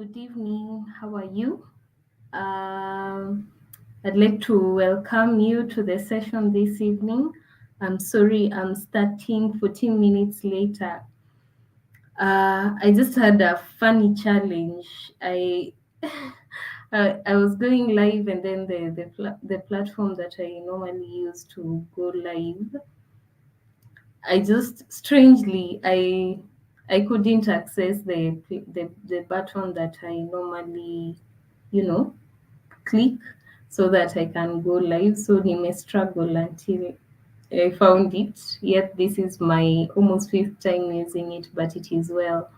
Good evening. How are you? Um, I'd like to welcome you to the session this evening. I'm sorry I'm starting 14 minutes later. I just had a funny challenge. I was going live, and then the platform that I normally use to go live, I just strangely I couldn't access the button that I normally, you know, click so that I can go live. So he may struggle until I found it. Yet this is my almost fifth time using it, but it is well.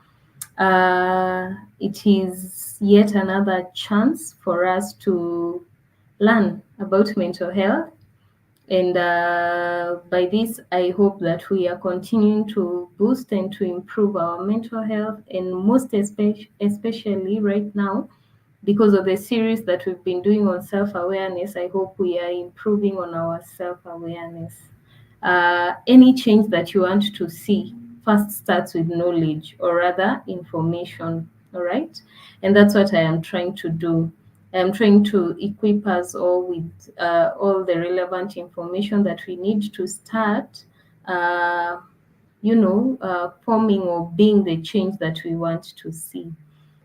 It is yet another chance for us to learn about mental health, and by this, I hope that we are continuing to boost and to improve our mental health, and especially right now, because of the series that we've been doing on self awareness, I hope we are improving on our self awareness. Any change that you want to see first starts with knowledge, or rather information. All right, and that's what I am trying to do. I'm trying to equip us all with all the relevant information that we need to start uh, forming or being the change that we want to see.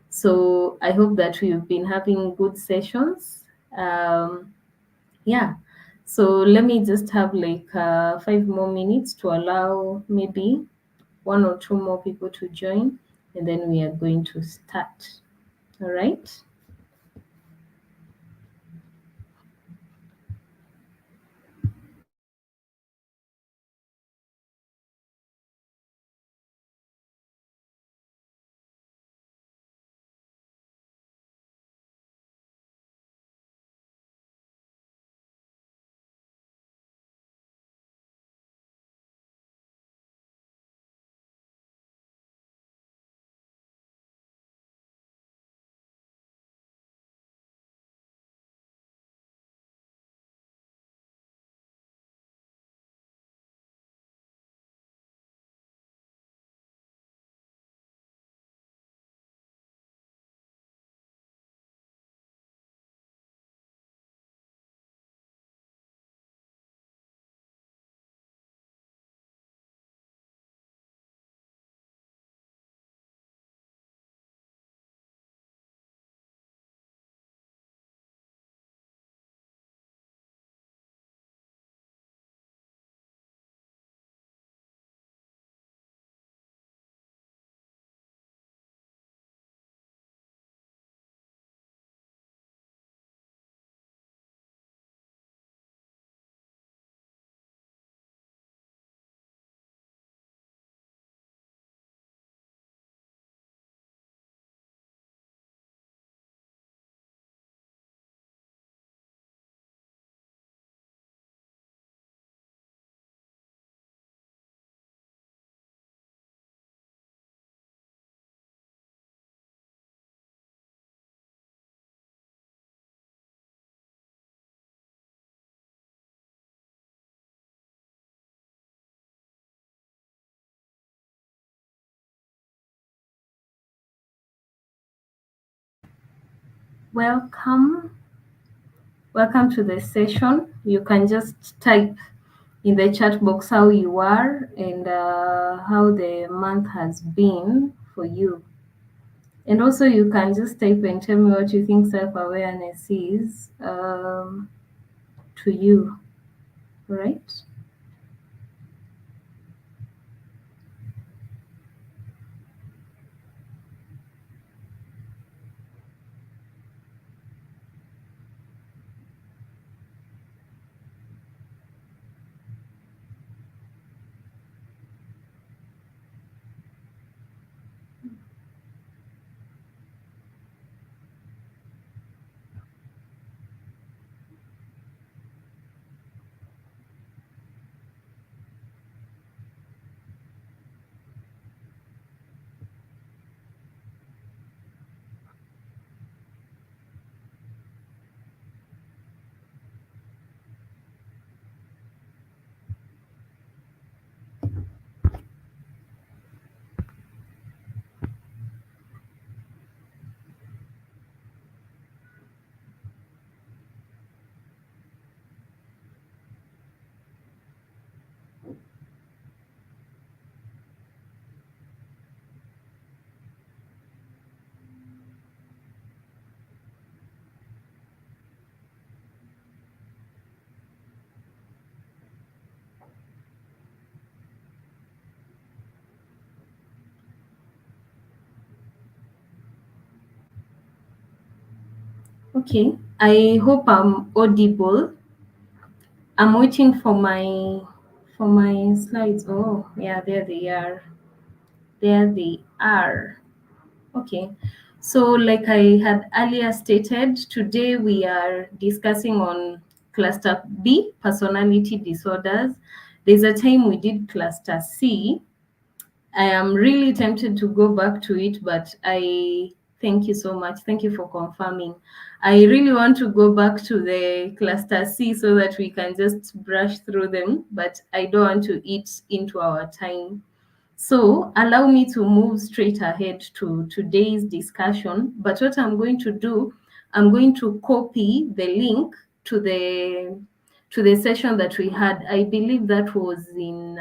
So I hope that we've been having good sessions. Yeah. So let me just have like 5 more minutes to allow maybe one or two more people to join, and then we are going to start. All right. Welcome. Welcome to the session. You can just type in the chat box how you are and how the month has been for you. And also, you can just type and tell me what you think self awareness is to you, right? Okay, I hope I'm audible. I'm waiting for my slides. Oh, yeah, there they are. There they are. Okay. So like I had earlier stated, today we are discussing on cluster B, personality disorders. There's a time we did cluster C. I am really tempted to go back to it, but I thank you so much. Thank you for confirming. I really want to go back to the cluster C so that we can just brush through them, but I don't want to eat into our time. So allow me to move straight ahead to today's discussion. But what I'm going to do, I'm going to copy the link to the session that we had. I believe that was in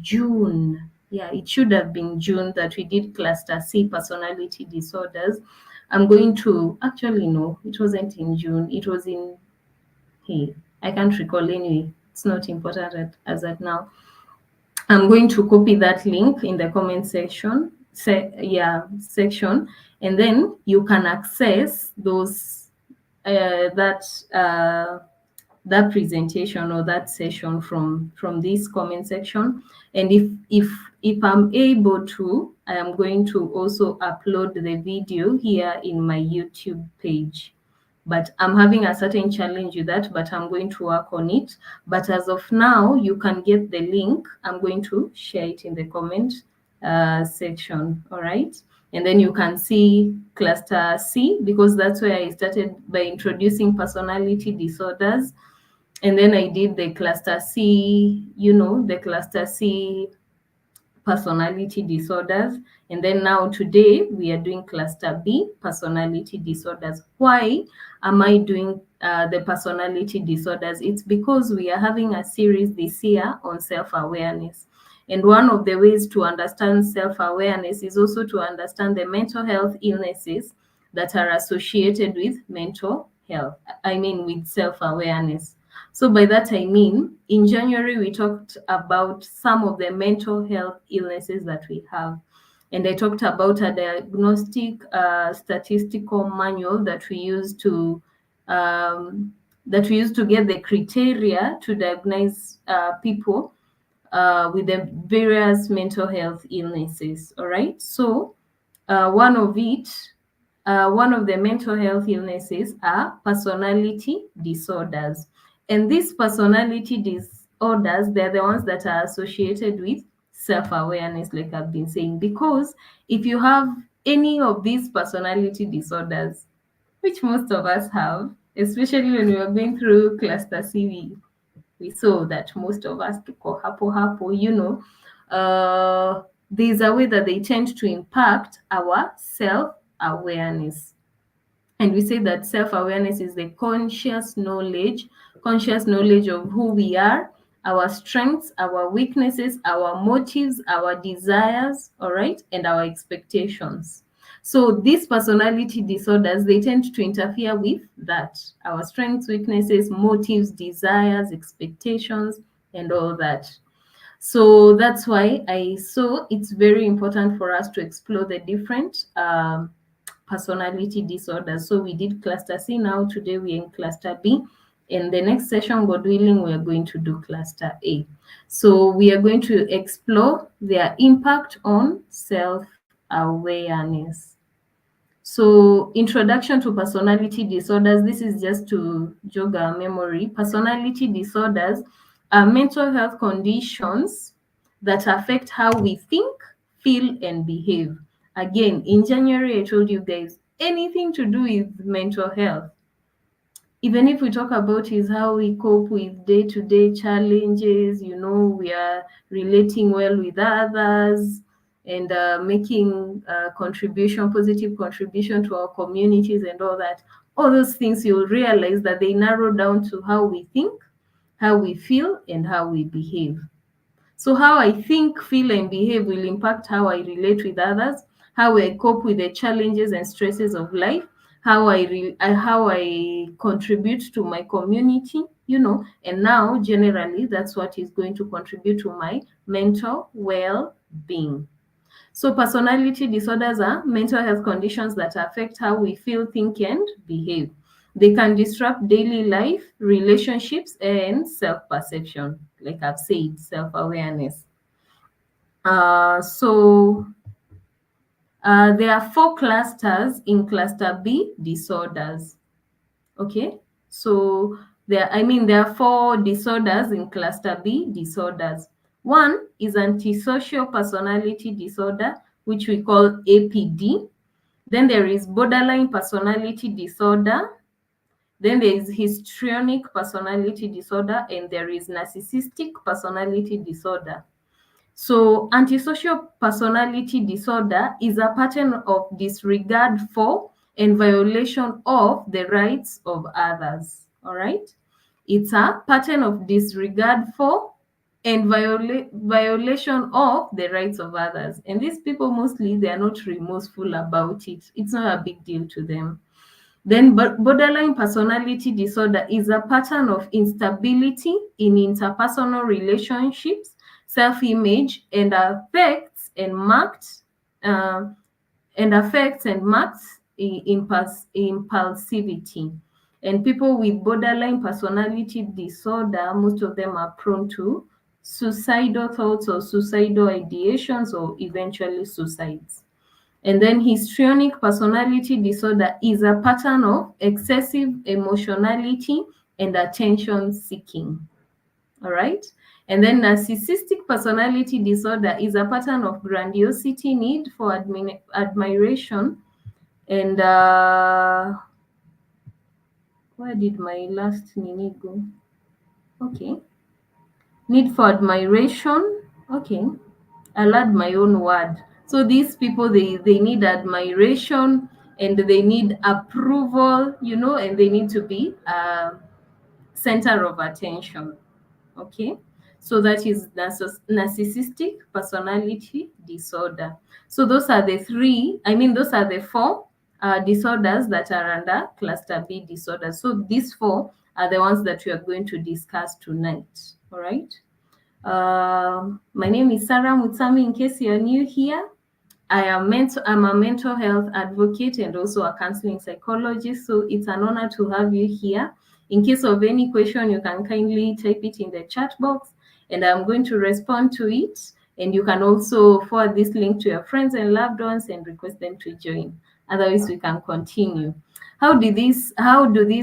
June. Yeah, it should have been June that we did cluster C, personality disorders. I'm going to actually no, it wasn't in June. It was in hey, I can't recall anyway. It's not important as at now. I'm going to copy that link in the comment section, section, and then you can access those that that presentation or that session from this comment section. And if I'm able to, I am going to also upload the video here in my YouTube page. But I'm having a certain challenge with that, but I'm going to work on it. But as of now, you can get the link. I'm going to share it in the comment section. All right. And then you can see cluster C, because that's where I started by introducing personality disorders. And then I did the cluster C, the cluster C personality disorders. And then now today we are doing cluster B, personality disorders. Why am I doing the personality disorders? It's because we are having a series this year on self-awareness. And one of the ways to understand self-awareness is also to understand the mental health illnesses that are associated with mental health. I mean, with self-awareness. So by that I mean, in January, we talked about some of the mental health illnesses that we have. And I talked about a diagnostic statistical manual that we use to get the criteria to diagnose people with the various mental health illnesses. All right. So one of the mental health illnesses are personality disorders. And these personality disorders, they're the ones that are associated with self-awareness, like I've been saying. Because if you have any of these personality disorders, which most of us have, especially when we are going through cluster C, we saw that most of us tuko hapo, there's a way that they tend to impact our self-awareness. And we say that self-awareness is the conscious knowledge of who we are, our strengths, our weaknesses, our motives, our desires, all right, and our expectations. So these personality disorders, they tend to interfere with that, our strengths, weaknesses, motives, desires, expectations, and all that. So that's why I saw it's very important for us to explore the different personality disorders. So we did cluster C. Now today we're in cluster B. In the next session, God willing, we are going to do cluster A. So we are going to explore their impact on self-awareness. So introduction to personality disorders, this is just to jog our memory. Personality disorders are mental health conditions that affect how we think, feel, and behave. Again, in January, I told you guys, anything to do with mental health, even if we talk about is how we cope with day-to-day challenges, we are relating well with others and making positive contribution to our communities and all that. All those things, you'll realize that they narrow down to how we think, how we feel, and how we behave. So how I think, feel, and behave will impact how I relate with others, how I cope with the challenges and stresses of life, how I contribute to my community, and now generally that's what is going to contribute to my mental well-being. So personality disorders are mental health conditions that affect how we feel, think, and behave. They can disrupt daily life, relationships, and self-perception. Like I've said, self-awareness. There are 4 clusters in cluster B: disorders. Okay, so there are 4 disorders in cluster B: disorders. One is antisocial personality disorder, which we call APD. Then there is borderline personality disorder. Then there is histrionic personality disorder, and there is narcissistic personality disorder. So antisocial personality disorder is a pattern of disregard for and violation of the rights of others. All right. It's a pattern of disregard for and violation of the rights of others. And these people, mostly, they are not remorseful about it. It's not a big deal to them. Then borderline personality disorder is a pattern of instability in interpersonal relationships, self-image, and affects and marks impulsivity. And people with borderline personality disorder, most of them are prone to suicidal thoughts or suicidal ideations, or eventually suicides. And then histrionic personality disorder is a pattern of excessive emotionality and attention seeking. All right. And then narcissistic personality disorder is a pattern of grandiosity, need for admiration, and where did my last nini go? Okay. Need for admiration. Okay. I'll add my own word. So these people, they need admiration, and they need approval, and they need to be center of attention. Okay. So that is narcissistic personality disorder. So those are the 4 disorders that are under cluster B disorders. So these 4 are the ones that we are going to discuss tonight. All right. My name is Sarah Mutsami. In case you're new here, I'm a mental health advocate and also a counseling psychologist. So it's an honor to have you here. In case of any question, you can kindly type it in the chat box, and I'm going to respond to it. And you can also forward this link to your friends and loved ones and request them to join. Otherwise, we can continue. How do these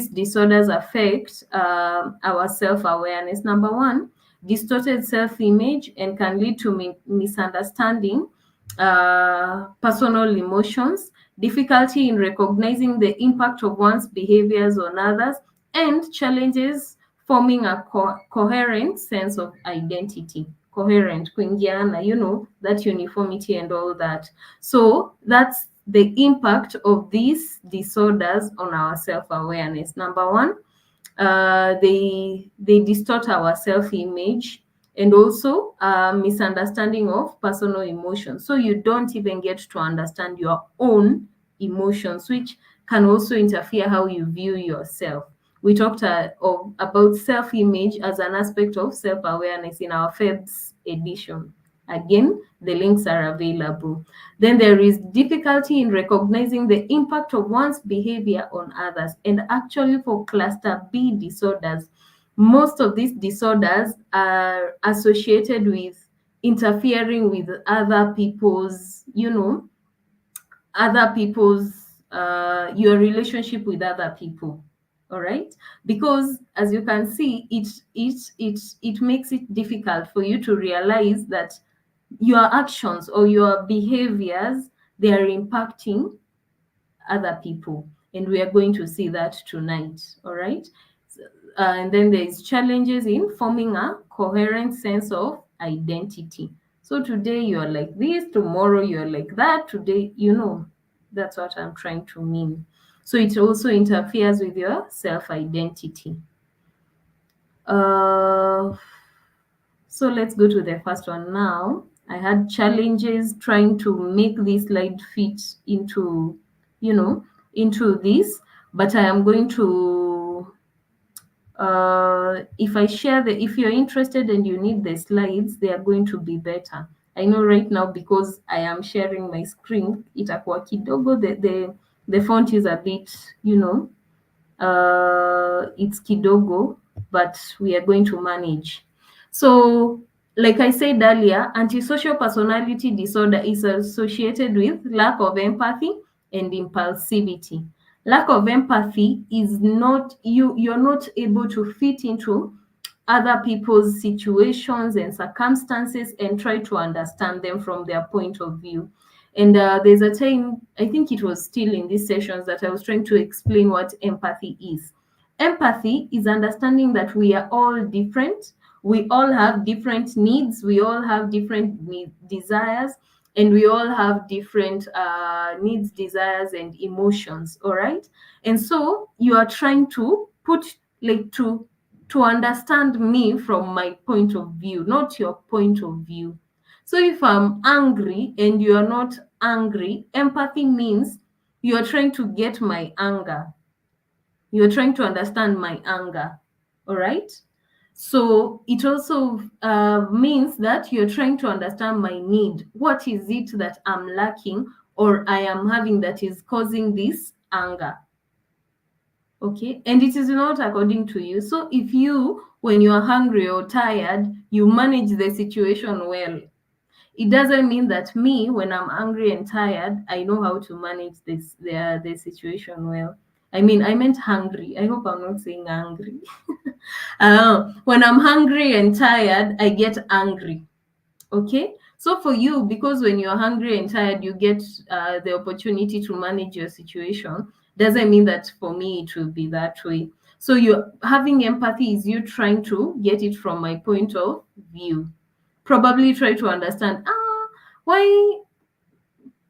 disorders affect our self-awareness? Number one, distorted self-image, and can lead to misunderstanding personal emotions, difficulty in recognizing the impact of one's behaviors on others, and challenges forming a coherent sense of identity. Coherent, kuingiana, that uniformity and all that. So that's the impact of these disorders on our self-awareness. Number one, they distort our self-image, and also misunderstanding of personal emotions. So you don't even get to understand your own emotions, which can also interfere how you view yourself. We talked about self-image as an aspect of self-awareness in our Feb's edition. Again, the links are available. Then there is difficulty in recognizing the impact of one's behavior on others. And actually, for cluster B disorders, most of these disorders are associated with interfering with other people's, your relationship with other people. All right, because as you can see, it makes it difficult for you to realize that your actions or your behaviors, they are impacting other people, and we are going to see that tonight. All right. And then there's challenges in forming a coherent sense of identity. So today you're like this, tomorrow you're like that, today, that's what I'm trying to mean. So it also interferes with your self-identity. So let's go to the first one now. I had challenges trying to make this slide fit into this, but I am going to, if you're interested and you need the slides, they are going to be better. I know right now, because I am sharing my screen, itakuwa kidogo, the font is a bit, It's kidogo, but we are going to manage. So, like I said earlier, antisocial personality disorder is associated with lack of empathy and impulsivity. Lack of empathy is not you're not able to fit into other people's situations and circumstances and try to understand them from their point of view. And there's a time, I think it was still in these sessions, that I was trying to explain what empathy is. Empathy is understanding that we are all different. We all have different needs. We all have different desires. And we all have different needs, desires, and emotions. All right. And so you are trying to put, like, to understand me from my point of view, not your point of view. So if I'm angry and you are not angry, empathy means you are trying to get my anger. You're trying to understand my anger. All right. So it also means that you're trying to understand my need. What is it that I'm lacking or I am having that is causing this anger? Okay, and it is not according to you. So if you, when you are hungry or tired, you manage the situation well, it doesn't mean that me, when I'm angry and tired, I know how to manage the situation well. I mean, I meant hungry. I hope I'm not saying angry. When I'm hungry and tired, I get angry. Okay, so for you, because when you're hungry and tired you get the opportunity to manage your situation, doesn't mean that for me it will be that way. So you having empathy is you trying to get it from my point of view, probably try to understand why.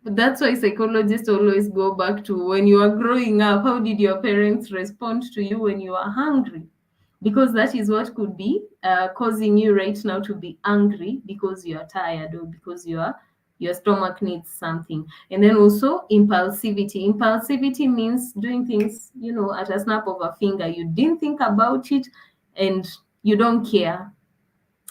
That's why psychologists always go back to when you are growing up, how did your parents respond to you when you are hungry? Because that is what could be causing you right now to be angry, because you are tired or because your stomach needs something. And then also impulsivity. Impulsivity means doing things, at a snap of a finger. You didn't think about it and you don't care,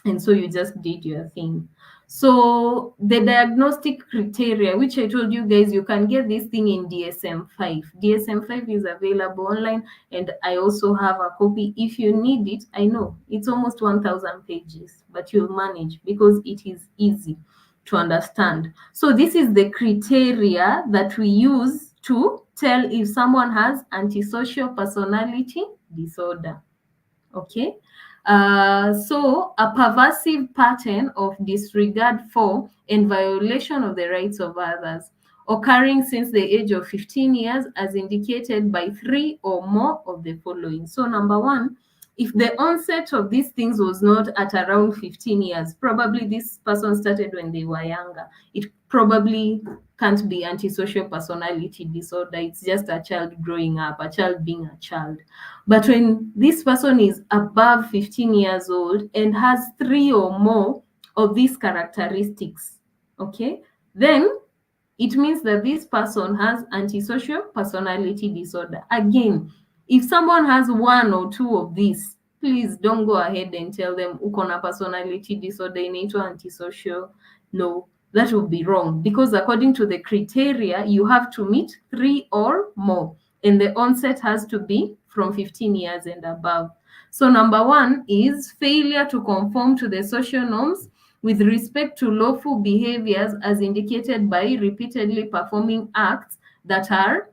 and so you just did your thing. So the diagnostic criteria, which I told you guys, you can get this thing in DSM-5. DSM-5 is available online, and I also have a copy if you need it. I know it's almost 1,000 pages, but you'll manage because it is easy to understand. So this is the criteria that we use to tell if someone has antisocial personality disorder. Okay. So a pervasive pattern of disregard for and violation of the rights of others, occurring since the age of 15 years, as indicated by 3 or more of the following. So number one, if the onset of these things was not at around 15 years, probably this person started when they were younger. It probably can't be antisocial personality disorder. It's just a child growing up, a child being a child. But when this person is above 15 years old and has 3 or more of these characteristics, okay, then it means that this person has antisocial personality disorder. Again, if someone has 1 or 2 of these, please don't go ahead and tell them uko na personality disorder inaitwa antisocial. No, that would be wrong, because according to the criteria, you have to meet 3 or more, and the onset has to be from 15 years and above. So number one is failure to conform to the social norms with respect to lawful behaviors as indicated by repeatedly performing acts that are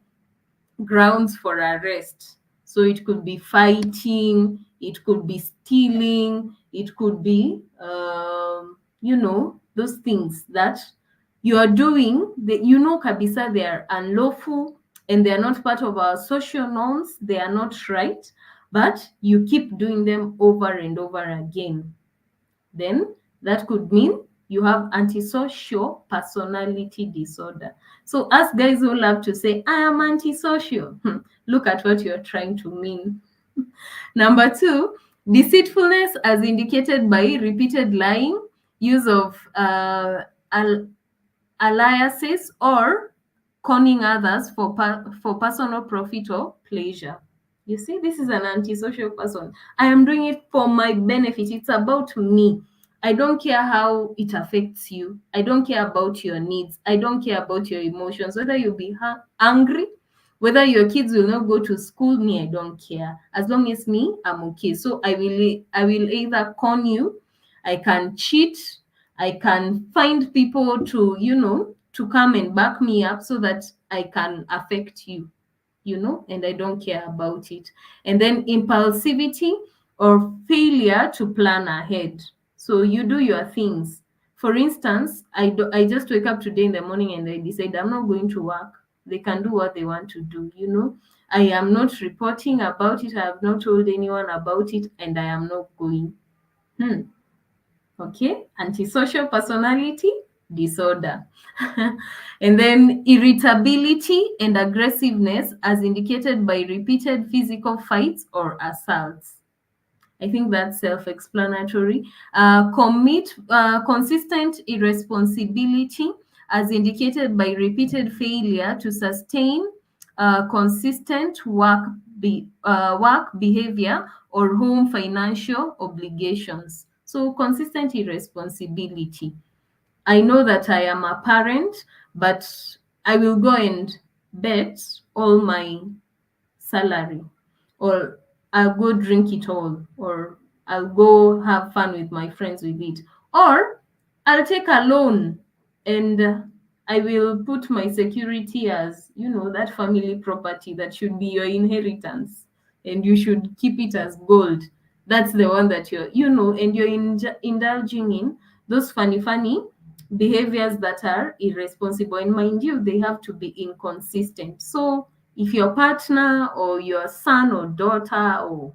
grounds for arrest. So it could be fighting, it could be stealing, it could be, those things that you are doing, that kabisa they are unlawful and they are not part of our social norms, they are not right, but you keep doing them over and over again. Then that could mean you have antisocial personality disorder. So us guys who love to say, I am antisocial, look at what you're trying to mean. Number two, deceitfulness as indicated by repeated lying, use of aliases, or conning others for personal profit or pleasure. You see, this is an antisocial person. I am doing it for my benefit. It's about me. I don't care how it affects you. I don't care about your needs. I don't care about your emotions, whether you be angry, Whether your kids will not go to school, me, I don't care. As long as me, I'm okay. So I will either con you, I can cheat, I can find people to, to come and back me up so that I can affect you, and I don't care about it. And then impulsivity or failure to plan ahead. So you do your things. For instance, I just wake up today in the morning and I decide I'm not going to work. They can do what they want to do. I am not reporting about it. I have not told anyone about it, and I am not going. Hmm. Okay, antisocial personality disorder. And then irritability and aggressiveness as indicated by repeated physical fights or assaults. I think that's self-explanatory. Consistent irresponsibility as indicated by repeated failure to sustain consistent work behavior or home financial obligations. So consistent irresponsibility. I know that I am a parent, but I will go and bet all my salary, or I'll go drink it all, or I'll go have fun with my friends with it, or I'll take a loan and I will put my security as, that family property that should be your inheritance, and you should keep it as gold. That's the one that and you're indulging in those funny behaviors that are irresponsible. And mind you, they have to be inconsistent. So if your partner or your son or daughter or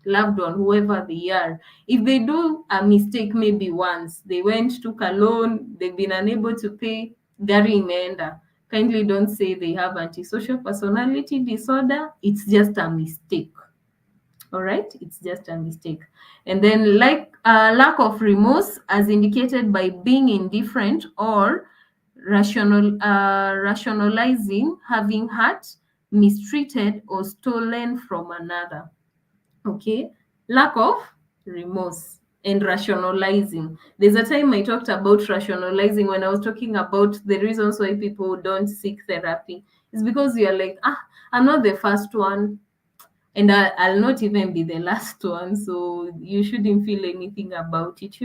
loved one, whoever they are, if they do a mistake, maybe once they went, took a loan, they've been unable to pay, gari imeenda, kindly don't say they have antisocial personality disorder. It's just a mistake. All right, it's just a mistake. And then, like lack of remorse as indicated by being indifferent or rationalizing having hurt, mistreated, or stolen from another. Okay, lack of remorse and rationalizing. There's a time I talked about rationalizing when I was talking about the reasons why people don't seek therapy. It's because you're like, I'm not the first one, and I'll not even be the last one, so you shouldn't feel anything about it.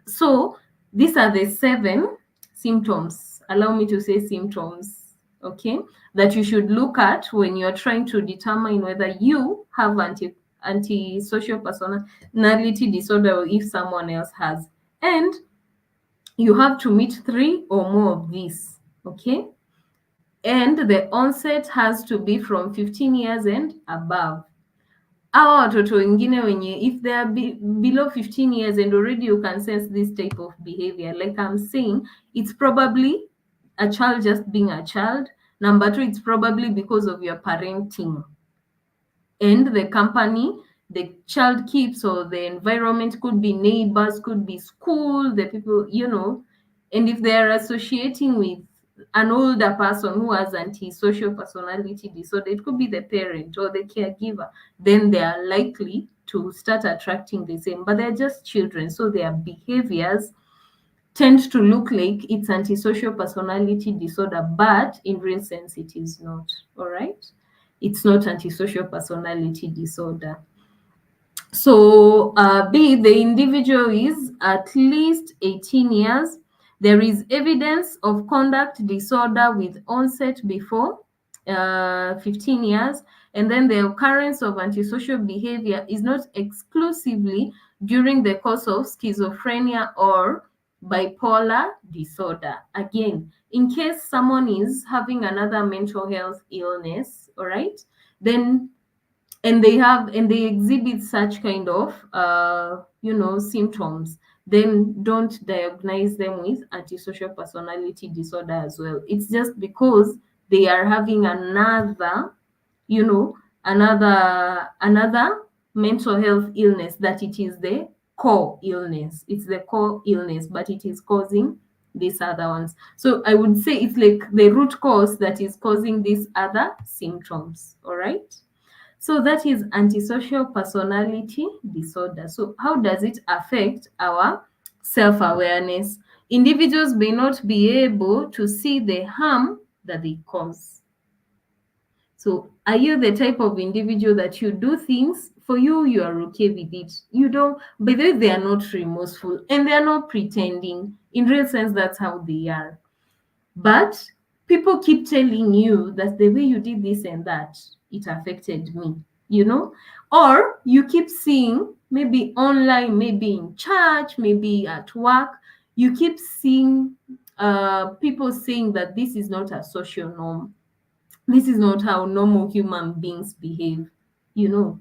So these are the 7 symptoms, allow me to say symptoms, okay, that you should look at when you're trying to determine whether you have antisocial personality disorder or if someone else has. And you have to meet 3 or more of these, okay? And the onset has to be from 15 years and above. Hawa watoto wengine wenye, if they are below 15 years and already you can sense this type of behavior, like I'm saying, it's probably a child just being a child. Number 2, it's probably because of your parenting and the company the child keeps, or the environment. Could be neighbors, could be school, the people. And if they're associating with an older person who has antisocial personality disorder, it could be the parent or the caregiver, then they are likely to start attracting the same. But they're just children, so their behaviors tend to look like it's antisocial personality disorder, but in real sense it is not. All right, it's not antisocial personality disorder. So B, the individual is at least 18 years. There is evidence of conduct disorder with onset before 15 years. And then the occurrence of antisocial behavior is not exclusively during the course of schizophrenia or bipolar disorder. Again, in case someone is having another mental health illness, all right, then and they exhibit such kind of symptoms, then don't diagnose them with antisocial personality disorder as well. It's just because they are having another you know another mental health illness, that it is the core illness. It's the core illness, but it is causing these other ones. So I would say it's like the root cause that is causing these other symptoms. All right, so that is antisocial personality disorder. So how does it affect our self-awareness? Individuals may not be able to see the harm that they cause. So are you the type of individual that you do things for you, you are okay with it? You don't, by the way, they are not remorseful and they are not pretending. In real sense, that's how they are. But people keep telling you that the way you did this and that, it affected me, you know? Or you keep seeing, maybe online, maybe in church, maybe at work, you keep seeing people saying that this is not a social norm. This is not how normal human beings behave, you know.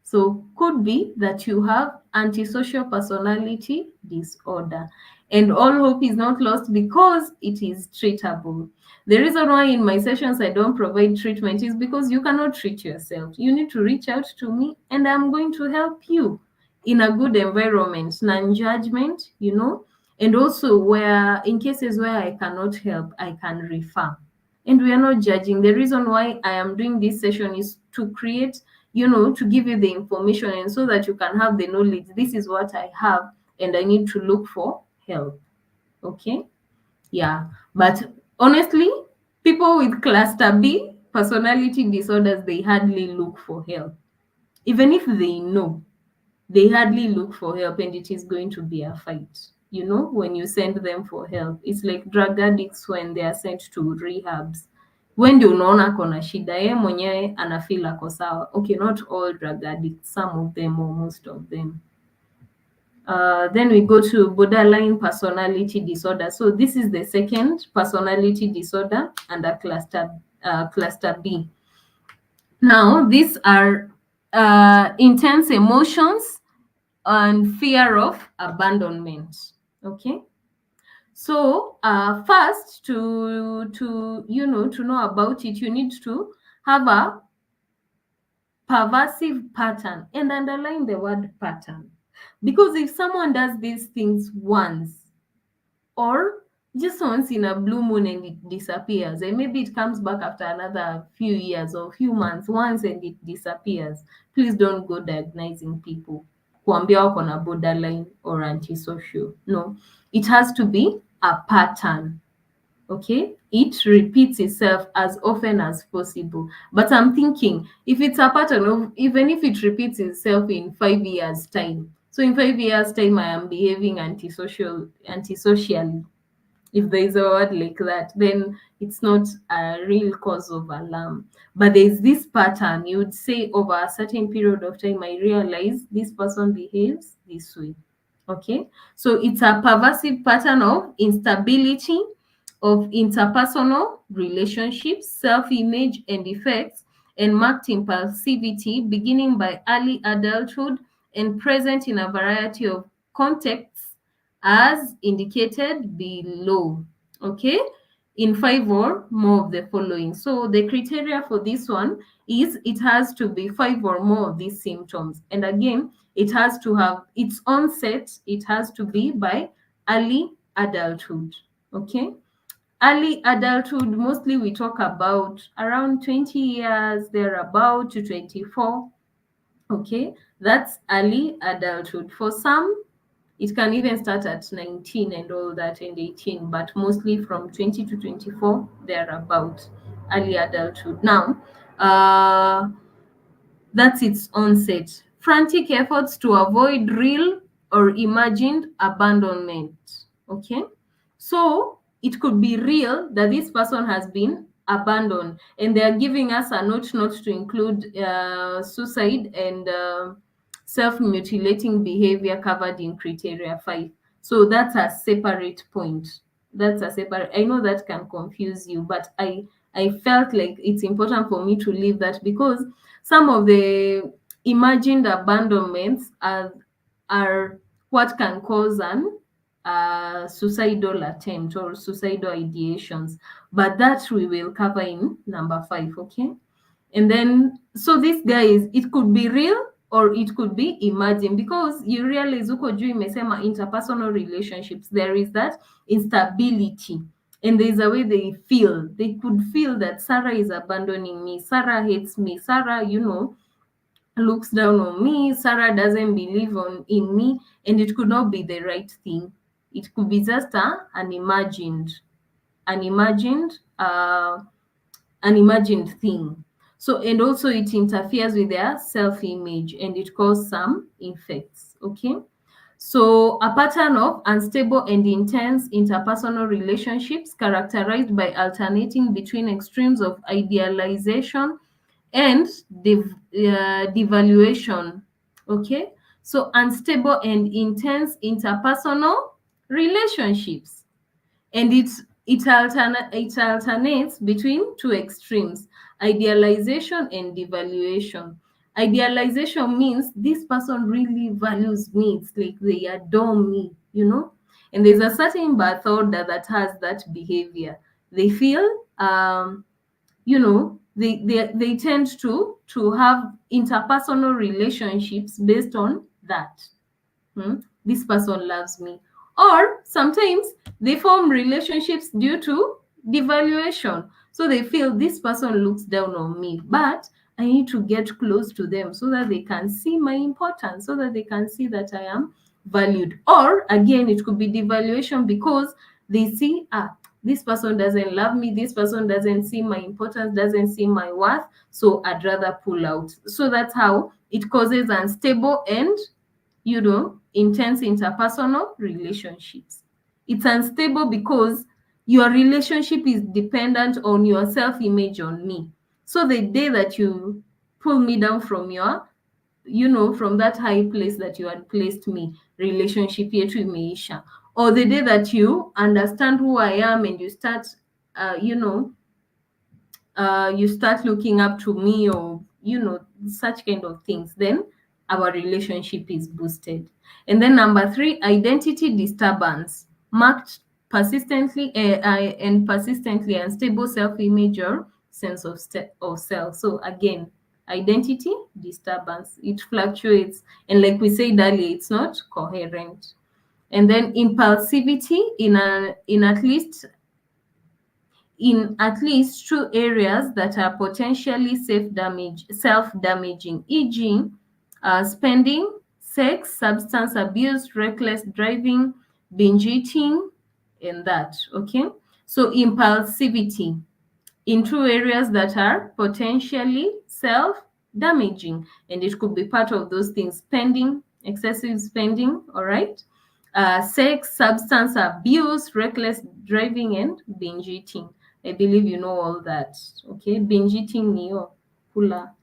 So could be that you have antisocial personality disorder, and all hope is not lost because it is treatable. The reason why in my sessions I don't provide treatment is because you cannot treat yourself. You need to reach out to me and I'm going to help you in a good environment, non-judgment, you know, and also where in cases where I cannot help, I can refer. And we are not judging. The reason why I am doing this session is to create, you know, to give you the information and so that you can have the knowledge. This is what I have and I need to look for help. Okay? Yeah. But honestly, people with cluster B personality disorders, they hardly look for help. Even if they know, they hardly look for help, and it is going to be a fight, you know, when you send them for help. It's like drug addicts when they are sent to rehabs. When ndio unaona kona shida, yeye mwenyewe anafeel ako sawa. Okay, not all drug addicts, some of them or most of them. Then we go to borderline personality disorder. So this is the second personality disorder under cluster B. Now, these are intense emotions and fear of abandonment. Okay, so first, to you know, to know about it, you need to have a pervasive pattern, and underline the word pattern, because if someone does these things once or just once in a blue moon and it disappears, and maybe it comes back after another few years or few months once and it disappears, please don't go diagnosing people kuambia wako na borderline or antisocial. No, it has to be a pattern. Okay, it repeats itself as often as possible. But I'm thinking, if it's a pattern of, even if it repeats itself in 5 years time, so in 5 years time I am behaving antisocially, if there is a word like that, then it's not a real cause of alarm. But there's this pattern, you would say over a certain period of time, I realize this person behaves this way. Okay, so it's a pervasive pattern of instability of interpersonal relationships, self-image and effects, and marked impulsivity beginning by early adulthood and present in a variety of contexts as indicated below. Okay, in 5 or more of the following. So the criteria for this one is it has to be 5 or more of these symptoms, and again, it has to have its onset, it has to be by early adulthood. Okay, early adulthood, mostly we talk about around 20 years, they're about to 24. Okay, that's early adulthood. For some, it can even start at 19 and all that, and 18, but mostly from 20 to 24, they're about early adulthood. Now, that's its onset. Frantic efforts to avoid real or imagined abandonment. Okay, so it could be real that this person has been abandoned, and they are giving us a note not to include suicide and self-mutilating behavior covered in criteria 5. So that's a separate point. That's a separate. I know that can confuse you, but I felt like it's important for me to leave that, because some of the imagined abandonments are what can cause an suicidal attempt or suicidal ideations, but that we will cover in number 5. Okay, and then so this guy is, it could be real or it could be imagined, because you realize uko juu imesema interpersonal relationships, there is that instability, and there's a way they could feel that Sarah is abandoning me, Sarah hates me, Sarah, you know, looks down on me, Sarah doesn't believe in me, and it could not be the right thing. It could be just an imagined an imagined thing. So, and also it interferes with their self-image and it causes some effects. Okay. So, a pattern of unstable and intense interpersonal relationships characterized by alternating between extremes of idealization and devaluation. Okay, so unstable and intense interpersonal relationships, and it alternates between two extremes, idealization and devaluation. Idealization means this person really values me, it's like they adore me, and there's a certain method that has that behavior. They feel they tend to have interpersonal relationships based on that. This person loves me. Or sometimes they form relationships due to devaluation. So they feel this person looks down on me, but I need to get close to them so that they can see my importance, so that they can see that I am valued. Or again, it could be devaluation because they see, this person doesn't love me, this person doesn't see my importance, doesn't see my worth, so I'd rather pull out. So that's how it causes unstable and intense interpersonal relationships. It's unstable because your relationship is dependent on your self-image on me. So the day that you pull me down from from that high place that you had placed me, relationship yetu imeisha. Or the day that you understand who I am and you start, you start looking up to me, or such kind of things, then our relationship is boosted. And then number 3, identity disturbance, marked persistently unstable self-image or sense of self. So again, identity disturbance, it fluctuates, and like we said earlier, it's not coherent. And then impulsivity in at least 2 areas that are potentially self-damaging, e.g., spending, sex, substance abuse, reckless driving, binge eating, and that. Okay, so impulsivity in 2 areas that are potentially self-damaging, and it could be part of those things: spending, excessive spending, all right, sex, substance abuse, reckless driving, and binge eating. I believe you know all that. Okay, binge eating niyo kula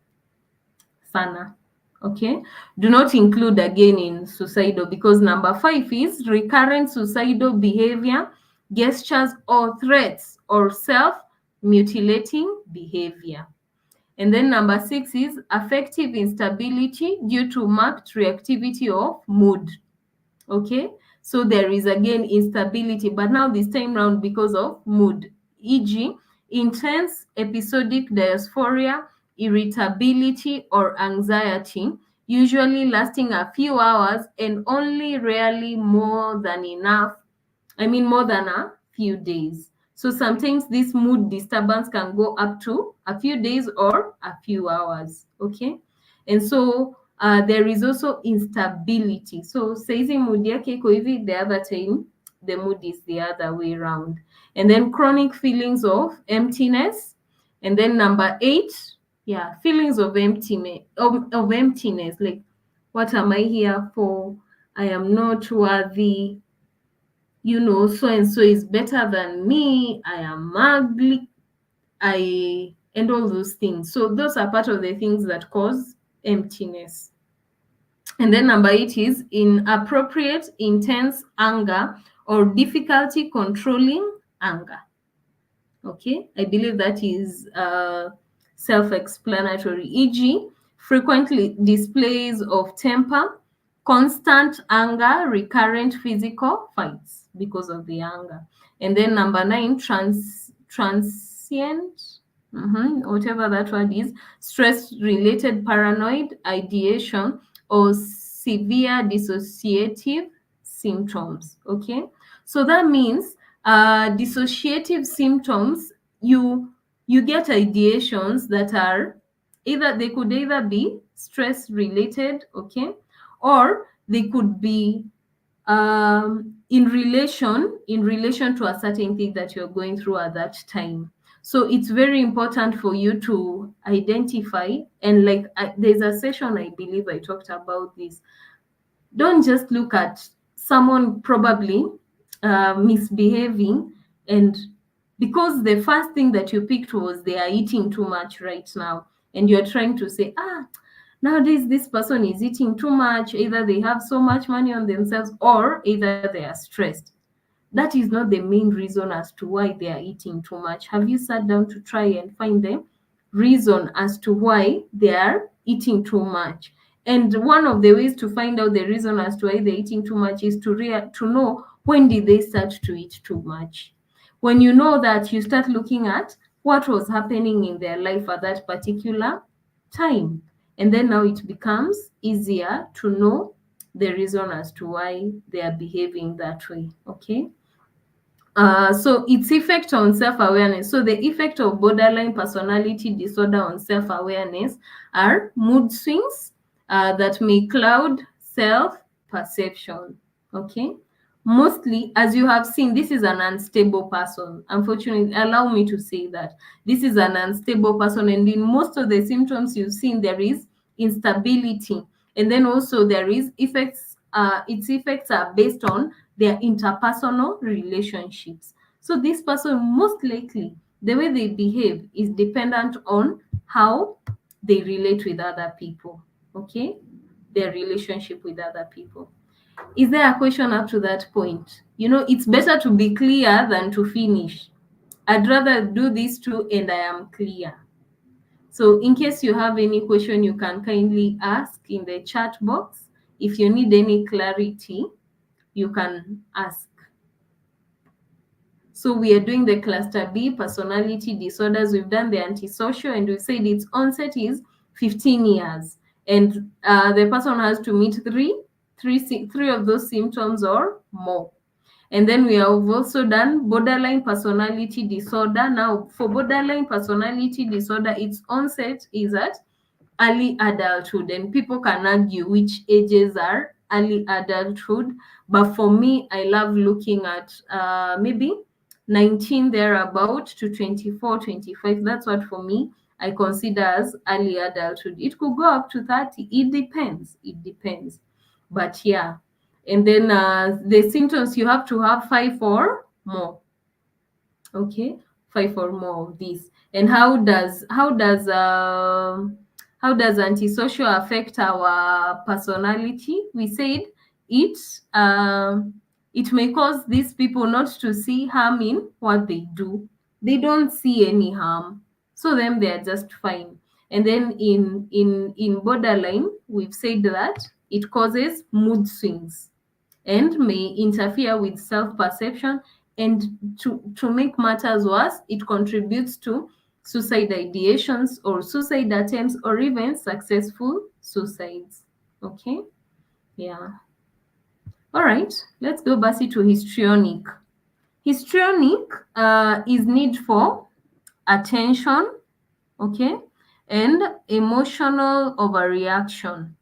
sana. Okay, do not include again in suicidal, because number 5 is recurrent suicidal behavior, gestures or threats, or self-mutilating behavior. And then number 6 is affective instability due to marked reactivity of mood. Okay, so there is again instability, but now this time round because of mood, e.g., intense episodic dysphoria, irritability, or anxiety, usually lasting a few hours and only rarely more than a few days. So sometimes this mood disturbance can go up to a few days or a few hours. Okay, and so there is also instability. So saizi mood yake iko hivi, the other time the mood is the other way around. And then chronic feelings of emptiness. And then number 8, feelings of emptiness, like, what am I here for? I am not worthy. So and so is better than me. I am ugly. And all those things. So those are part of the things that cause emptiness. And then number 8 is inappropriate, intense anger or difficulty controlling anger. Okay, I believe that is self-explanatory, e.g., frequently displays of temper, constant anger, recurrent physical fights because of the anger. And then number 9, transient, whatever that word is, stress-related paranoid ideation or severe dissociative symptoms. Okay, so that means dissociative symptoms, you get ideations that are they could either be stress related, okay, or they could be in relation to a certain thing that you're going through at that time. So it's very important for you to identify, and like there's a session I believe I talked about this. Don't just look at someone probably misbehaving, and because the first thing that you picked was they are eating too much right now, and you're trying to say, nowadays this person is eating too much, either they have so much money on themselves or either they are stressed. That is not the main reason as to why they are eating too much. Have you sat down to try and find the reason as to why they are eating too much? And one of the ways to find out the reason as to why they're eating too much is to know, when did they start to eat too much. When you know that, you start looking at what was happening in their life at that particular time. And then now it becomes easier to know the reason as to why they are behaving that way. Okay. So its effect on self-awareness. So the effect of borderline personality disorder on self-awareness are mood swings that may cloud self-perception. Okay. Mostly, as you have seen, this is an unstable person. Unfortunately, allow me to say that this is an unstable person, and in most of the symptoms you've seen, there is instability, and then also there is effects. Its effects are based on their interpersonal relationships. So this person, most likely, the way they behave is dependent on how they relate with other people. Okay, their relationship with other people. Is there a question up to that point? It's better to be clear than to finish. I'd rather do these two and I am clear. So in case you have any question, you can kindly ask in the chat box. If you need any clarity, you can ask. So we are doing the cluster B, personality disorders. We've done the antisocial, and we've said its onset is 15 years. And the person has to meet three of those symptoms or more. And then we have also done borderline personality disorder. Now, for borderline personality disorder, its onset is at early adulthood, and people can argue which ages are early adulthood, but for me, I love looking at maybe 19 thereabout to 24, 25. That's what for me I consider as early adulthood. It could go up to 30. It depends. But yeah. And then the symptoms, you have to have 5 or more. Okay, 5 or more of these. And how does antisocial affect our personality? We said it it may cause these people not to see harm in what they do. They don't see any harm, so then they are just fine. And then in borderline, we've said that it causes mood swings and may interfere with self-perception, and to make matters worse, it contributes to suicide ideations or suicide attempts or even successful suicides. Okay, yeah. All right, let's go back to histrionic. Histrionic is need for attention, okay, and emotional overreaction.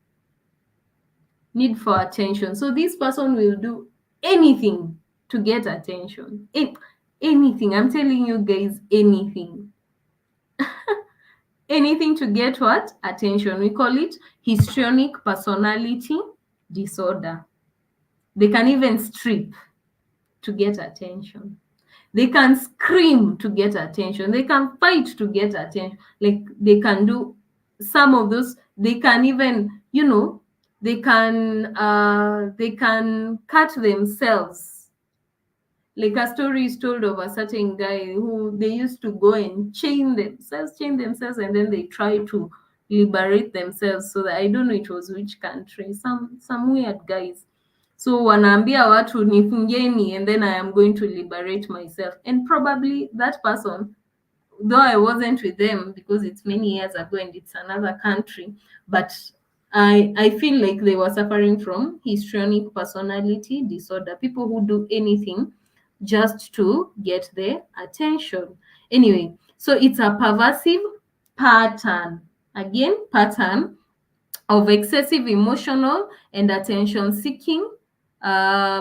Need for attention. So this person will do anything to get attention. Anything. I'm telling you guys, anything. Anything to get what? Attention. We call it histrionic personality disorder. They can even strip to get attention. They can scream to get attention. They can fight to get attention. Like they can do some of those. They can even, they can cut themselves. Like a story is told of a certain guy who they used to go and chain themselves, and then they try to liberate themselves. So that, I don't know it was which country, some weird guys. So wanaambia watu nifungeni, and then I am going to liberate myself. And probably that person, though I wasn't with them because it's many years ago and it's another country, but I feel like they were suffering from histrionic personality disorder. People who do anything just to get their attention. Anyway, so it's a pervasive pattern. Again, pattern of excessive emotional and attention seeking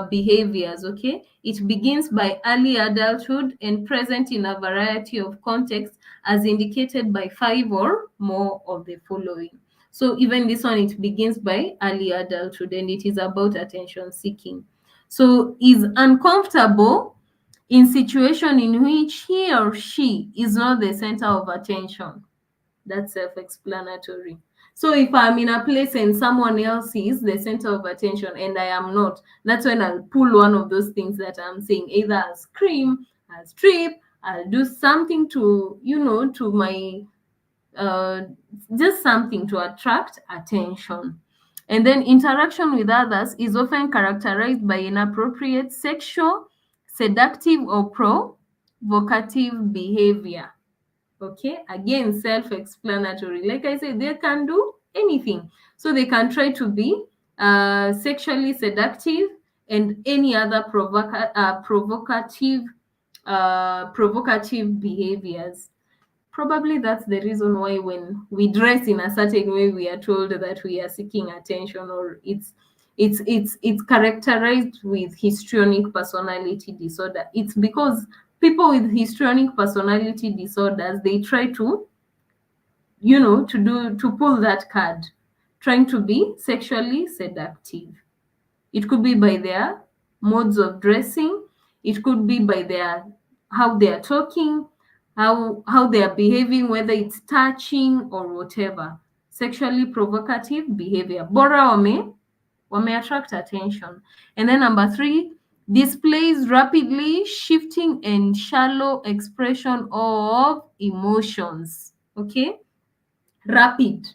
behaviors. Okay, it begins by early adulthood and present in a variety of contexts, as indicated by 5 or more of the following. So even this one, it begins by early adulthood and it is about attention seeking. So is uncomfortable in situation in which he or she is not the center of attention. That's self-explanatory. So if I'm in a place and someone else is the center of attention and I am not, that's when I'll pull one of those things that I'm saying. Either I'll scream, I'll strip, I'll do something to, to my, uh, just something to attract attention. And then interaction with others is often characterized by inappropriate sexual, seductive, or provocative behavior. Okay, again, self-explanatory. Like I said, they can do anything. So they can try to be sexually seductive and any other provocative behaviors. Probably that's the reason why when we dress in a certain way, we are told that we are seeking attention, or it's characterized with histrionic personality disorder. It's because people with histrionic personality disorders, they try to, to pull that card, trying to be sexually seductive. It could be by their modes of dressing. It could be by their how they are talking, how they are behaving, whether it's touching or whatever. Sexually provocative behavior. Bora wame attract attention. And then number 3, displays rapidly shifting and shallow expression of emotions. Okay? Rapid.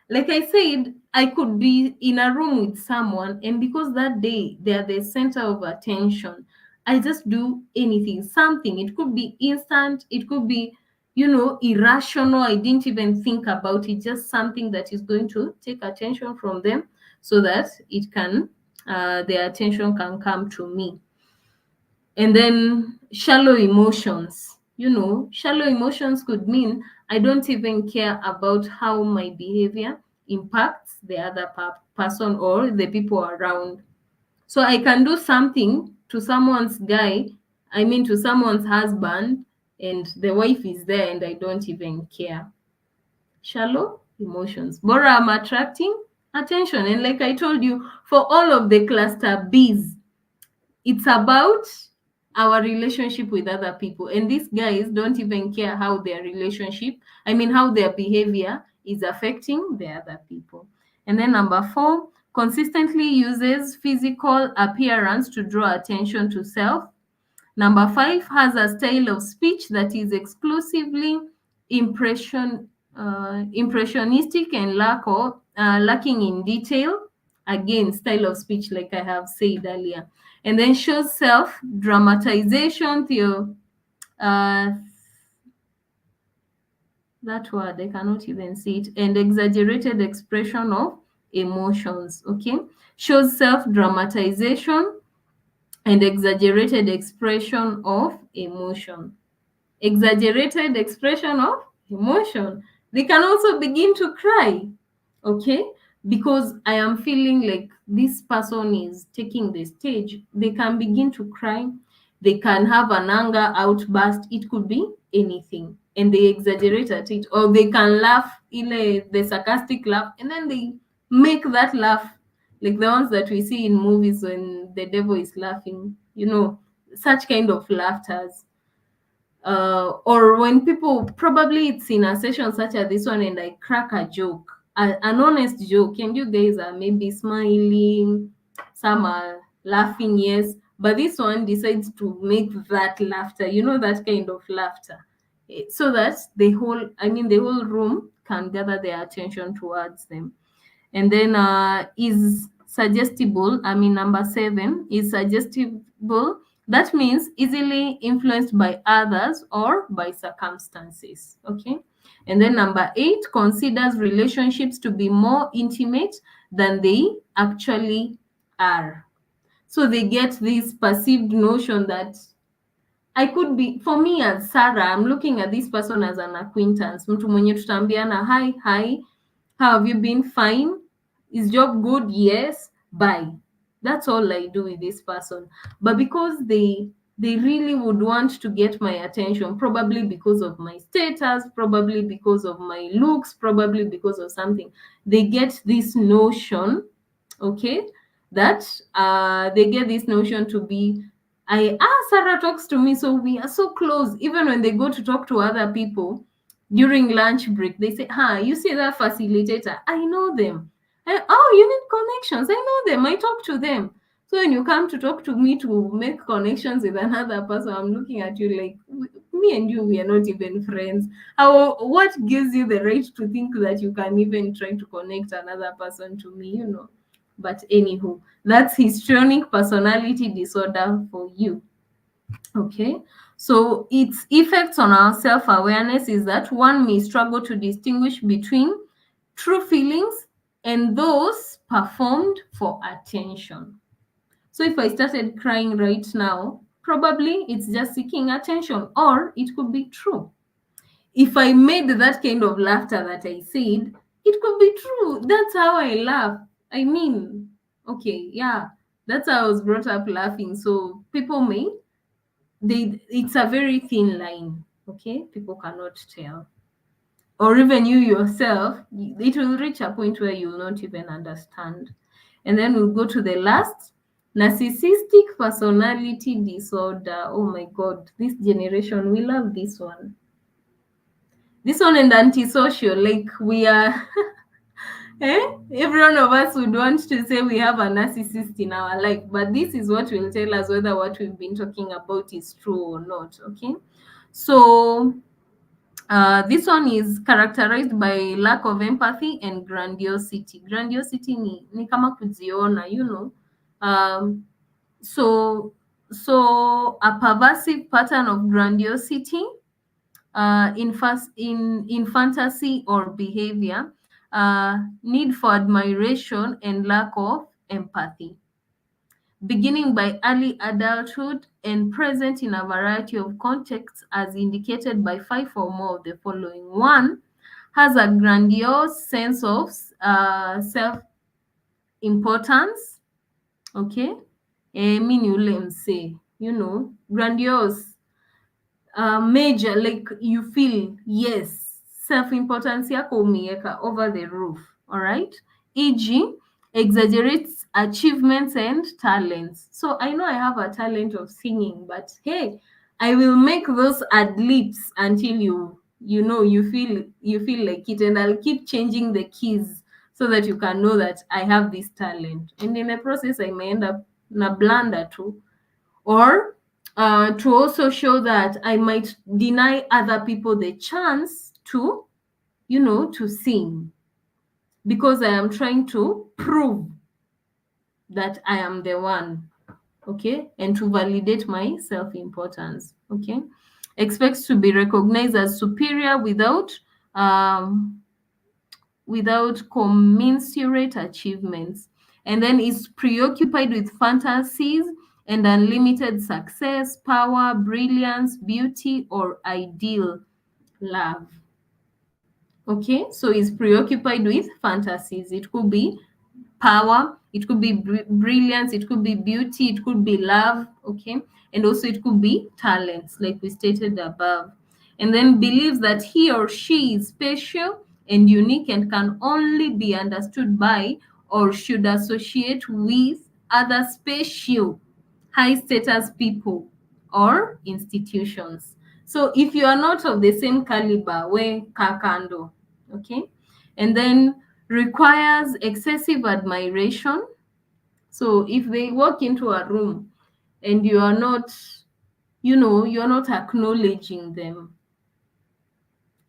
Like I said, I could be in a room with someone, and because that day they are the center of attention, I just do anything, something. It could be instant, it could be, irrational. I didn't even think about it, just something that is going to take attention from them so that it can, their attention can come to me. And then shallow emotions. Shallow emotions could mean I don't even care about how my behavior impacts the other person or the people around. So I can do something to someone's to someone's husband, and the wife is there and I don't even care. Shallow emotions. Bora I'm attracting attention. And like I told you, for all of the cluster B's, it's about our relationship with other people, and these guys don't even care how their how their behavior is affecting the other people. And then number 4, consistently uses physical appearance to draw attention to self. Number 5, has a style of speech that is exclusively impressionistic and lacking in detail. Again, style of speech, like I have said earlier. And then shows self-dramatization, that word, I cannot even see it, and exaggerated expression of emotions. Okay, shows self-dramatization and exaggerated expression of emotion. Exaggerated expression of emotion. They can also begin to cry, okay? Because I am feeling like this person is taking the stage. They can begin to cry. They can have an anger outburst. It could be anything. And they exaggerate at it. Or they can laugh, the sarcastic laugh, and then they make that laugh like the ones that we see in movies when the devil is laughing, such kind of laughters. Or when people, probably it's in a session such as this one and I crack a joke, an honest joke, and you guys are maybe smiling, some are laughing, yes, but this one decides to make that laughter, that kind of laughter, so that the whole room can gather their attention towards them. And then is suggestible. Number 7 is suggestible. That means easily influenced by others or by circumstances. Okay. And then number 8 considers relationships to be more intimate than they actually are. So they get this perceived notion that I could be, for me as Sarah, I'm looking at this person as an acquaintance. Mtu mwenye tutaambiana hi, how have you been? Fine. Is job good? Yes. bye. That's all I do with this person. But because they really would want to get my attention, probably because of my status, probably because of my looks, probably because of something, they get this notion, okay, that they get this notion to be, Sarah talks to me, so we are so close. Even when they go to talk to other people during lunch break, they say, you see that facilitator, I know them. Oh, you need connections, I know them, I talk to them. So when you come to talk to me to make connections with another person, I'm looking at you like, me and you, we are not even friends. What gives you the right to think that you can even try to connect another person to me, you know? But anywho, that's histrionic personality disorder for you. Okay, so its effects on our self-awareness is that one may struggle to distinguish between true feelings and those performed for attention. So if I started crying right now, probably it's just seeking attention, or it could be true. If I made that kind of laughter that I said, it could be true. That's how I laugh. I mean, okay, yeah, that's how I was brought up laughing. So people may, it's a very thin line, okay? People cannot tell. Or even you yourself, it will reach a point where you will not even understand. And then we'll go to the last, narcissistic personality disorder. Oh my God, this generation, we love this one. This one and antisocial, like we are, every one of us would want to say we have a narcissist in our life, but this is what will tell us whether what we've been talking about is true or not, okay? So this one is characterized by lack of empathy and grandiosity. Grandiosity ni kama kujiona, you know. So a pervasive pattern of grandiosity in fantasy or behavior, need for admiration and lack of empathy, beginning by early adulthood and present in a variety of contexts as indicated by 5 or more of the following. One, has a grandiose sense of self-importance, okay? Mi ni ule msee, you know, grandiose, major, like you feel, yes, self-importance yako umeweka over the roof, all right? E.g., exaggerates achievements and talents. So I know I have a talent of singing, but hey, I will make those ad libs until you feel like it, and I'll keep changing the keys so that you can know that I have this talent. And in the process, I may end up na blunder too. Or to also show that I might deny other people the chance to, to sing, because I am trying to prove that I am the one, okay, and to validate my self-importance, okay. Expects to be recognized as superior without commensurate achievements, and then is preoccupied with fantasies and unlimited success, power, brilliance, beauty, or ideal love. Okay, so is preoccupied with fantasies. It could be power, it could be brilliance, it could be beauty, it could be love, okay, and also it could be talents, like we stated above. And then believes that he or she is special and unique and can only be understood by or should associate with other special high status people or institutions. So if you are not of the same caliber, we kakando, okay? And then requires excessive admiration. So if they walk into a room and you are not, you're not acknowledging them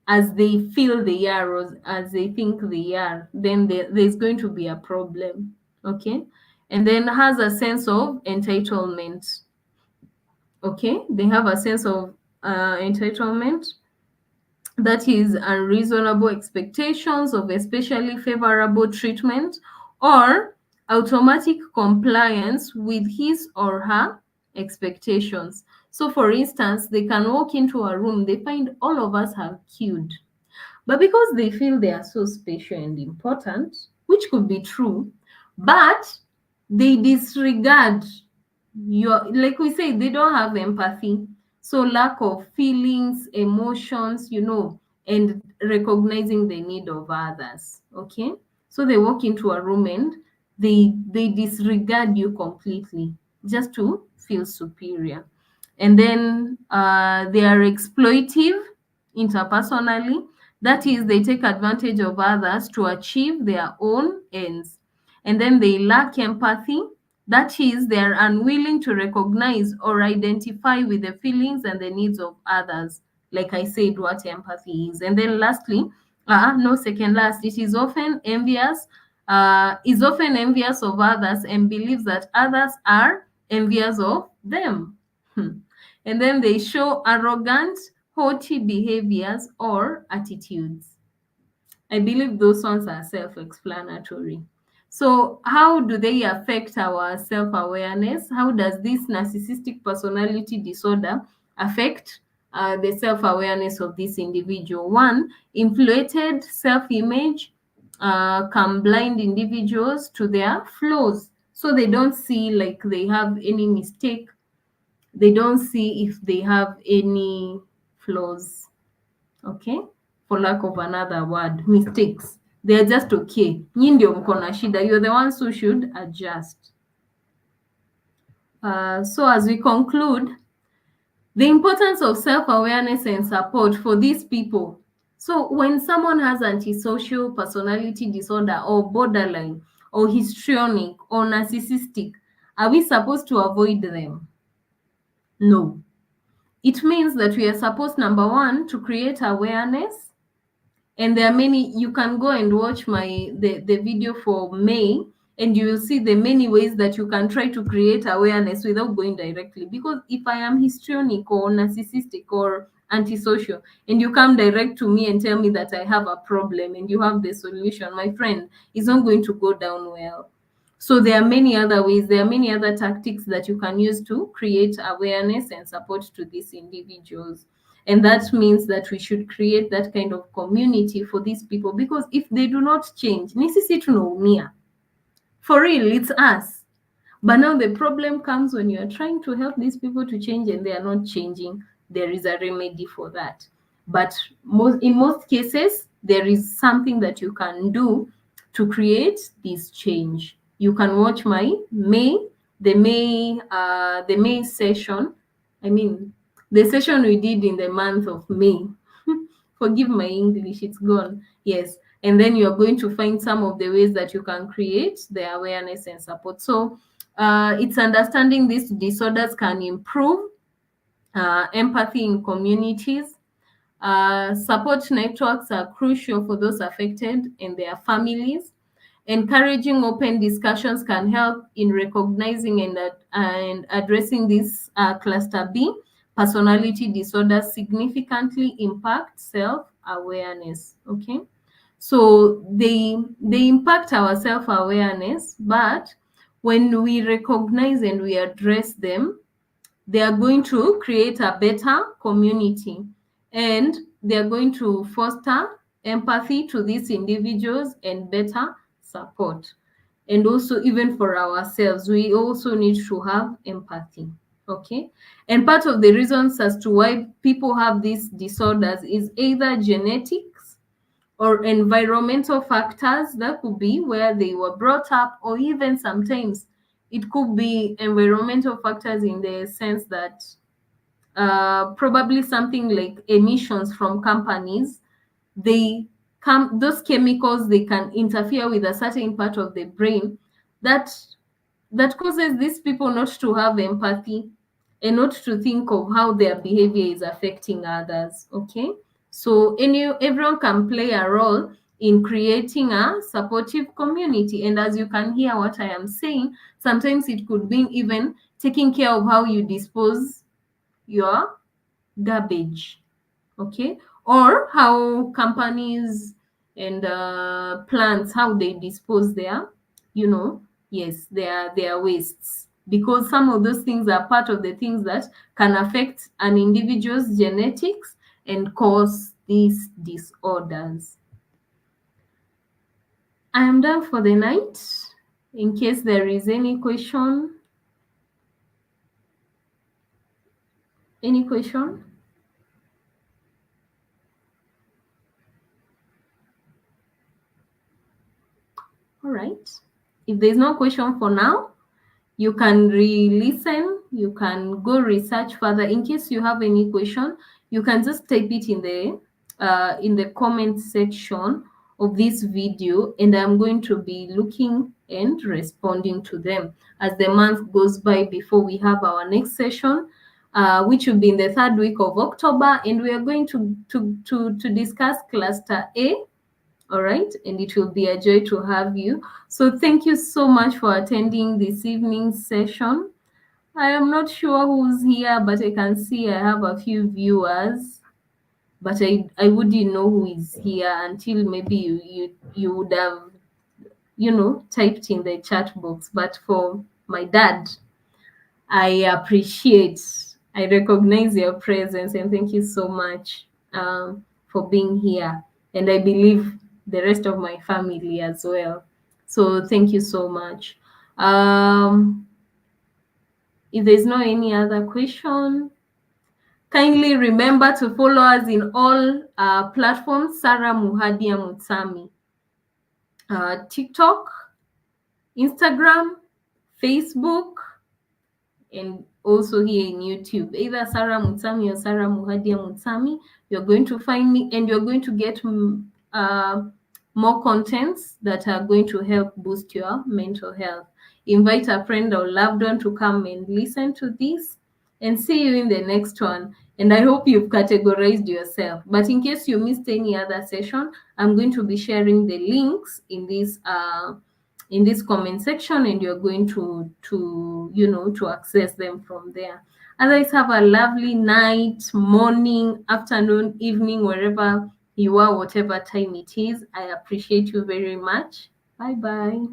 as they feel they are or as they think they are, then there's going to be a problem, okay? And then has a sense of entitlement, okay? They have a sense of entitlement, that is unreasonable expectations of especially favorable treatment or automatic compliance with his or her expectations. So for instance, they can walk into a room, they find all of us have queued, but because they feel they are so special and important, which could be true, but They disregard your, like we say, they don't have empathy. So lack of feelings, emotions, and recognizing the need of others. Okay. So they walk into a room and they disregard you completely just to feel superior. And then they are exploitive interpersonally. That is, they take advantage of others to achieve their own ends. And then they lack empathy. That is, they are unwilling to recognize or identify with the feelings and the needs of others. Like I said, what empathy is. And then lastly, no second last, it is often envious of others and believes that others are envious of them. Hmm. And then they show arrogant, haughty behaviors or attitudes. I believe those ones are self-explanatory. So, how do they affect our self-awareness? How does this narcissistic personality disorder affect the self-awareness of this individual? One, inflated self-image can blind individuals to their flaws. So they don't see like they have any mistake. They don't see if they have any flaws. Okay, for lack of another word, mistakes. They're just okay. Nyi ndio mko na shida. You're the ones who should adjust. So as we conclude, the importance of self-awareness and support for these people. So when someone has antisocial personality disorder or borderline or histrionic or narcissistic, are we supposed to avoid them? No. It means that we are supposed, number one, to create awareness. And there are many, you can go and watch the video for May, and you will see the many ways that you can try to create awareness without going directly. Because if I am histrionic or narcissistic or antisocial, and you come direct to me and tell me that I have a problem and you have the solution, my friend, it's not going to go down well. So there are many other ways, there are many other tactics that you can use to create awareness and support to these individuals. And that means that we should create that kind of community for these people, because if they do not change, ni sisi tunaumia. For real, it's us. But now the problem comes when you are trying to help these people to change and they are not changing. There is a remedy for that. But in most cases, there is something that you can do to create this change. You can watch the May session. I mean, the session we did in the month of May. Forgive my English, it's gone. Yes. And then you're going to find some of the ways that you can create the awareness and support. So it's understanding these disorders can improve empathy in communities. Support networks are crucial for those affected and their families. Encouraging open discussions can help in recognizing and addressing this cluster B personality disorders significantly impact self-awareness. Okay, so they impact our self-awareness, but when we recognize and we address them, they are going to create a better community, and they are going to foster empathy to these individuals and better support. And also, even for ourselves, we also need to have empathy. Okay, and part of the reasons as to why people have these disorders is either genetics or environmental factors. That could be where they were brought up, or even sometimes it could be environmental factors in the sense that probably something like emissions from companies, they come, those chemicals, they can interfere with a certain part of the brain that causes these people not to have empathy and not to think of how their behavior is affecting others. Okay, so everyone can play a role in creating a supportive community. And as you can hear what I am saying, sometimes it could be even taking care of how you dispose your garbage. Okay, or how companies and plants, how they dispose their, yes, their wastes, because some of those things are part of the things that can affect an individual's genetics and cause these disorders. I am done for the night. in case there is any question. Any question? All right. If there's no question for now, you can re-listen, you can go research further. In case you have any question, you can just type it in the comment section of this video, and I'm going to be looking and responding to them as the month goes by before we have our next session, which will be in the 3rd week of October, and we are going to discuss cluster A. All right, and it will be a joy to have you. So thank you so much for attending this evening's session. I am not sure who's here, but I can see I have a few viewers, but I wouldn't know who is here until maybe you would have, typed in the chat box. But for my dad, I recognize your presence, and thank you so much for being here. And I believe the rest of my family as well. So thank you so much. If there's no any other question, kindly remember to follow us in all platforms. Sarah Muhadia Mutsami, TikTok, Instagram, Facebook, and also here in YouTube, either Sarah Mutsami or Sarah Muhadia Mutsami. You're going to find me, and you're going to get more contents that are going to help boost your mental health. Invite a friend or loved one to come and listen to this, and see you in the next one. And I hope you've categorized yourself. But in case you missed any other session, I'm going to be sharing the links in this comment section, and you're going to access them from there. Otherwise, have a lovely night, morning, afternoon, evening, wherever you are, whatever time it is. I appreciate you very much. Bye bye.